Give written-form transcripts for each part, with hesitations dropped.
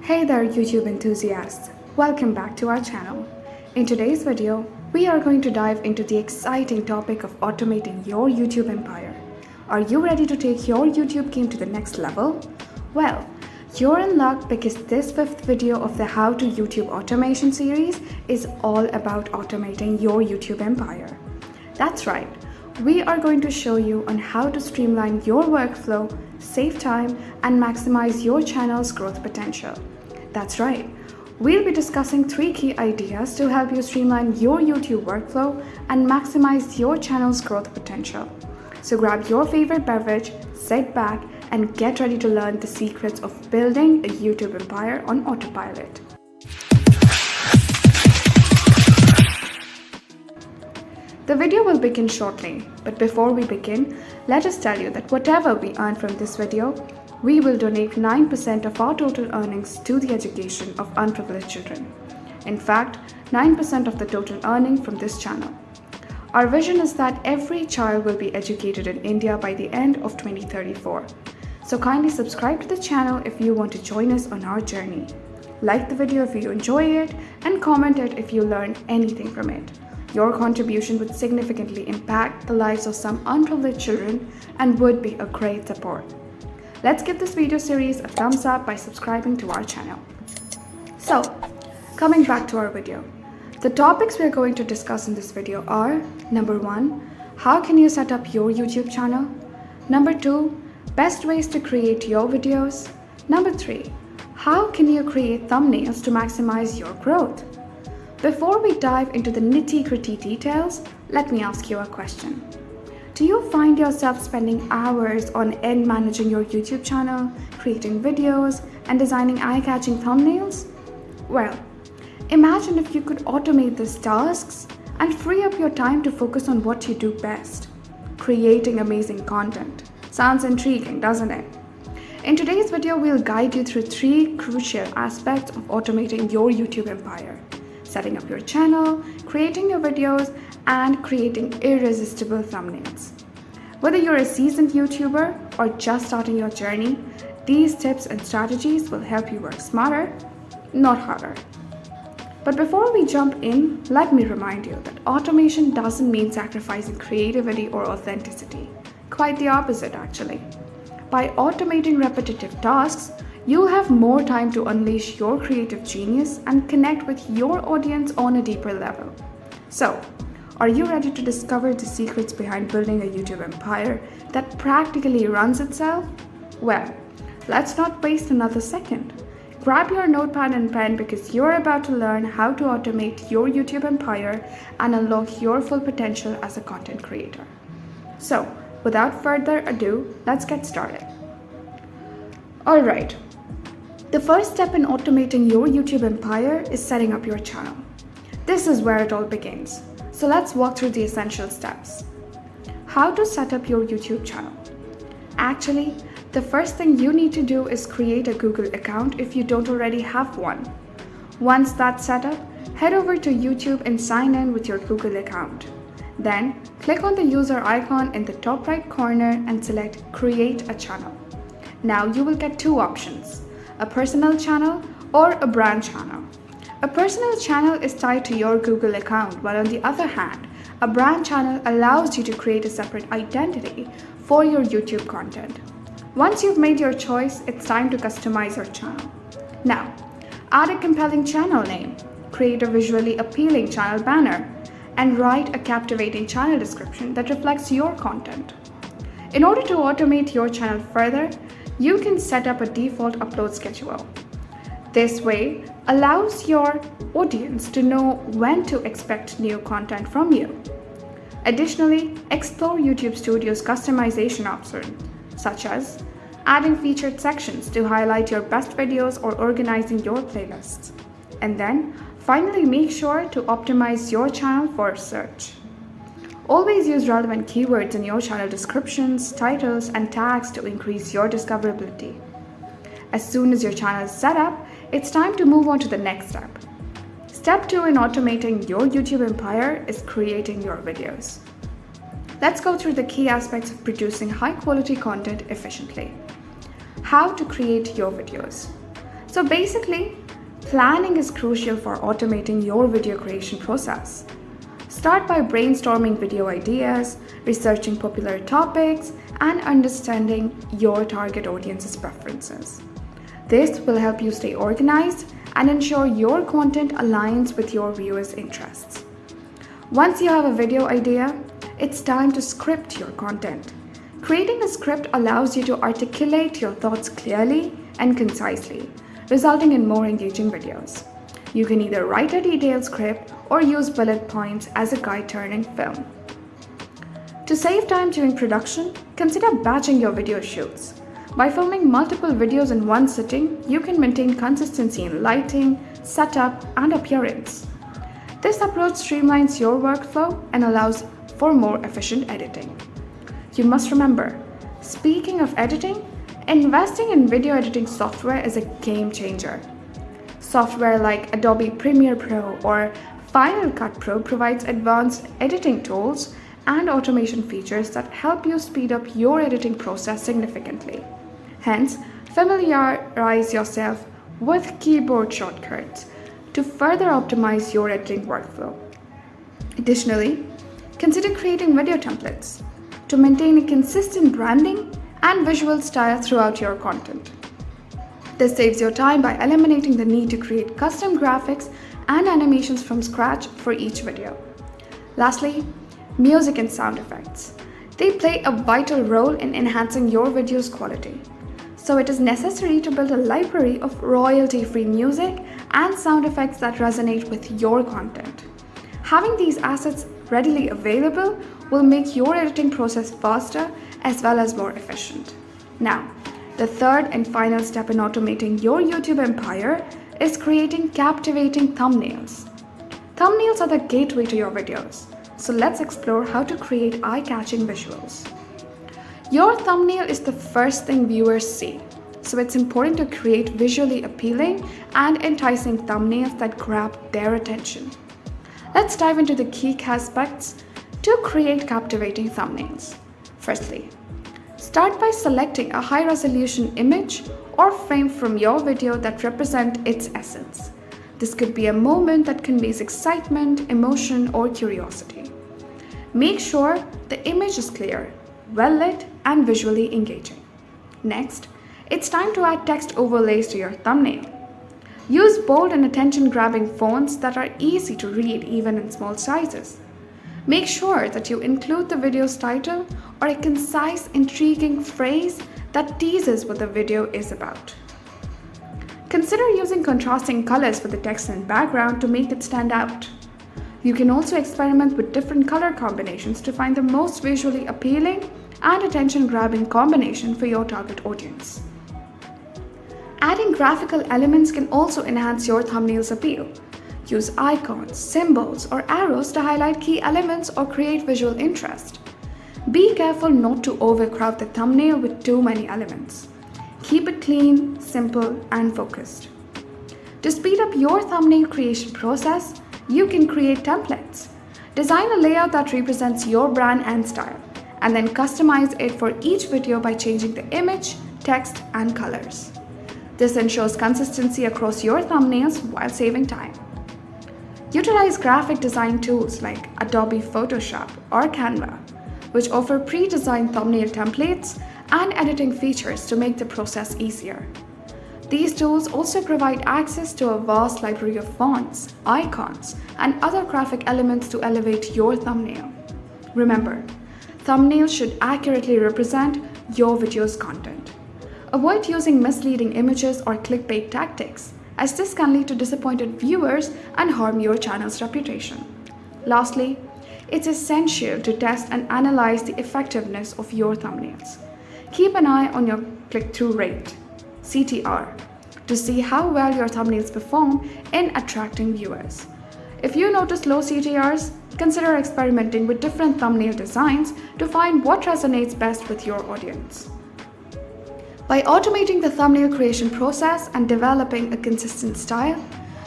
Hey there YouTube enthusiasts, welcome back to our channel. In today's video, we are going to dive into the exciting topic of automating your YouTube empire. Are you ready to take your YouTube game to the next level? Well, you're in luck because this fifth video of the How to YouTube Automation series is all about automating your YouTube empire. That's right, we are going to show you on how to streamline your workflow, save time, and maximize your channel's growth potential. That's right, we'll be discussing 3 key ideas to help you streamline your YouTube workflow and maximize your channel's growth potential. So grab your favorite beverage, sit back, and get ready to learn the secrets of building a YouTube empire on autopilot. The video will begin shortly, but before we begin, let us tell you that whatever we earn from this video, we will donate 9% of our total earnings to the education of unprivileged children. In fact, 9% of the total earning from this channel. Our vision is that every child will be educated in India by the end of 2034. So kindly subscribe to the channel if you want to join us on our journey. Like the video if you enjoy it, and comment it if you learned anything from it. Your contribution would significantly impact the lives of some unprivileged children and would be a great support. Let's give this video series a thumbs up by subscribing to our channel. So, coming back to our video. The topics we're going to discuss in this video are: number 1, how can you set up your YouTube channel? Number 2, best ways to create your videos. Number 3, how can you create thumbnails to maximize your growth? Before we dive into the nitty-gritty details, let me ask you a question. Do you find yourself spending hours on end managing your YouTube channel, creating videos, and designing eye-catching thumbnails? Well, imagine if you could automate these tasks and free up your time to focus on what you do best: creating amazing content. Sounds intriguing, doesn't it? In today's video, we'll guide you through 3 crucial aspects of automating your YouTube empire: setting up your channel, creating your videos, and creating irresistible thumbnails. Whether you're a seasoned YouTuber or just starting your journey, these tips and strategies will help you work smarter, not harder. But before we jump in, let me remind you that automation doesn't mean sacrificing creativity or authenticity. Quite the opposite, actually. By automating repetitive tasks, you'll have more time to unleash your creative genius and connect with your audience on a deeper level. So, are you ready to discover the secrets behind building a YouTube empire that practically runs itself? Well, let's not waste another second. Grab your notepad and pen because you're about to learn how to automate your YouTube empire and unlock your full potential as a content creator. So, without further ado, let's get started. Alright, the first step in automating your YouTube empire is setting up your channel. This is where it all begins. So let's walk through the essential steps. How to set up your YouTube channel? Actually, the first thing you need to do is create a Google account if you don't already have one. Once that's set up, head over to YouTube and sign in with your Google account. Then, click on the user icon in the top right corner and select Create a Channel. Now you will get 2 options: a personal channel or a brand channel. A personal channel is tied to your Google account, while on the other hand, a brand channel allows you to create a separate identity for your YouTube content. Once you've made your choice, it's time to customize your channel. Now, add a compelling channel name, create a visually appealing channel banner, and write a captivating channel description that reflects your content. In order to automate your channel further, you can set up a default upload schedule. This way allows your audience to know when to expect new content from you. Additionally, explore YouTube Studio's customization options, such as adding featured sections to highlight your best videos or organizing your playlists. And then, finally, make sure to optimize your channel for search. Always use relevant keywords in your channel descriptions, titles, and tags to increase your discoverability. As soon as your channel is set up, it's time to move on to the next step. Step 2 in automating your YouTube empire is creating your videos. Let's go through the key aspects of producing high-quality content efficiently. How to create your videos. So basically, planning is crucial for automating your video creation process. Start by brainstorming video ideas, researching popular topics, and understanding your target audience's preferences. This will help you stay organized and ensure your content aligns with your viewers' interests. Once you have a video idea, it's time to script your content. Creating a script allows you to articulate your thoughts clearly and concisely, resulting in more engaging videos. You can either write a detailed script or use bullet points as a guide turning film. To save time during production, consider batching your video shoots. By filming multiple videos in one sitting, you can maintain consistency in lighting, setup, and appearance. This approach streamlines your workflow and allows for more efficient editing. You must remember, speaking of editing, investing in video editing software is a game changer. Software like Adobe Premiere Pro or Final Cut Pro provides advanced editing tools and automation features that help you speed up your editing process significantly. Hence, familiarize yourself with keyboard shortcuts to further optimize your editing workflow. Additionally, consider creating video templates to maintain a consistent branding and visual style throughout your content. This saves your time by eliminating the need to create custom graphics and animations from scratch for each video. Lastly, music and sound effects. They play a vital role in enhancing your video's quality. So it is necessary to build a library of royalty-free music and sound effects that resonate with your content. Having these assets readily available will make your editing process faster as well as more efficient. Now, the third and final step in automating your YouTube empire is creating captivating thumbnails. Thumbnails are the gateway to your videos, so let's explore how to create eye-catching visuals. Your thumbnail is the first thing viewers see, so it's important to create visually appealing and enticing thumbnails that grab their attention. Let's dive into the key aspects to create captivating thumbnails. Firstly, start by selecting a high-resolution image or frame from your video that represent its essence. This could be a moment that conveys excitement, emotion, or curiosity. Make sure the image is clear, well-lit, and visually engaging. Next, it's time to add text overlays to your thumbnail. Use bold and attention-grabbing fonts that are easy to read even in small sizes. Make sure that you include the video's title or a concise, intriguing phrase that teases what the video is about. Consider using contrasting colors for the text and background to make it stand out. You can also experiment with different color combinations to find the most visually appealing and attention-grabbing combination for your target audience. Adding graphical elements can also enhance your thumbnail's appeal. Use icons, symbols, or arrows to highlight key elements or create visual interest. Be careful not to overcrowd the thumbnail with too many elements. Keep it clean, simple, and focused. To speed up your thumbnail creation process, you can create templates. Design a layout that represents your brand and style, and then customize it for each video by changing the image, text, and colors. This ensures consistency across your thumbnails while saving time. Utilize graphic design tools like Adobe Photoshop or Canva, which offer pre-designed thumbnail templates and editing features to make the process easier. These tools also provide access to a vast library of fonts, icons, and other graphic elements to elevate your thumbnail. Remember, thumbnails should accurately represent your video's content. Avoid using misleading images or clickbait tactics, as this can lead to disappointed viewers and harm your channel's reputation. Lastly, it's essential to test and analyze the effectiveness of your thumbnails. Keep an eye on your click-through rate, CTR, to see how well your thumbnails perform in attracting viewers. If you notice low CTRs, consider experimenting with different thumbnail designs to find what resonates best with your audience. By automating the thumbnail creation process and developing a consistent style,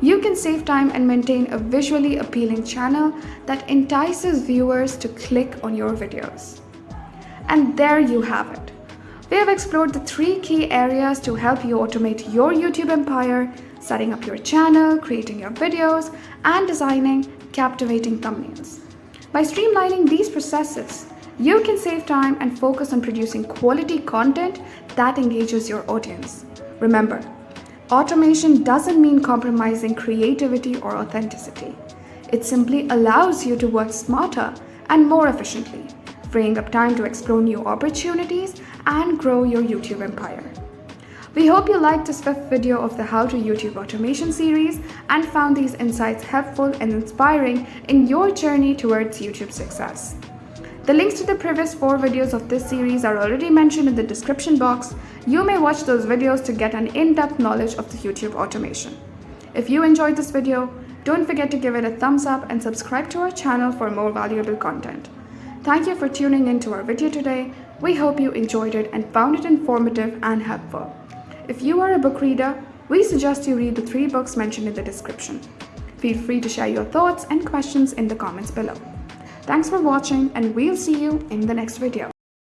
you can save time and maintain a visually appealing channel that entices viewers to click on your videos. And there you have it. We have explored the 3 key areas to help you automate your YouTube empire: setting up your channel, creating your videos, and designing captivating thumbnails. By streamlining these processes, you can save time and focus on producing quality content that engages your audience. Remember, automation doesn't mean compromising creativity or authenticity. It simply allows you to work smarter and more efficiently, freeing up time to explore new opportunities and grow your YouTube empire. We hope you liked this 5th video of the How to YouTube Automation series and found these insights helpful and inspiring in your journey towards YouTube success. The links to the previous 4 videos of this series are already mentioned in the description box. You may watch those videos to get an in-depth knowledge of the YouTube automation. If you enjoyed this video, don't forget to give it a thumbs up and subscribe to our channel for more valuable content. Thank you for tuning in to our video today. We hope you enjoyed it and found it informative and helpful. If you are a book reader, we suggest you read the 3 books mentioned in the description. Feel free to share your thoughts and questions in the comments below. Thanks for watching, and we'll see you in the next video.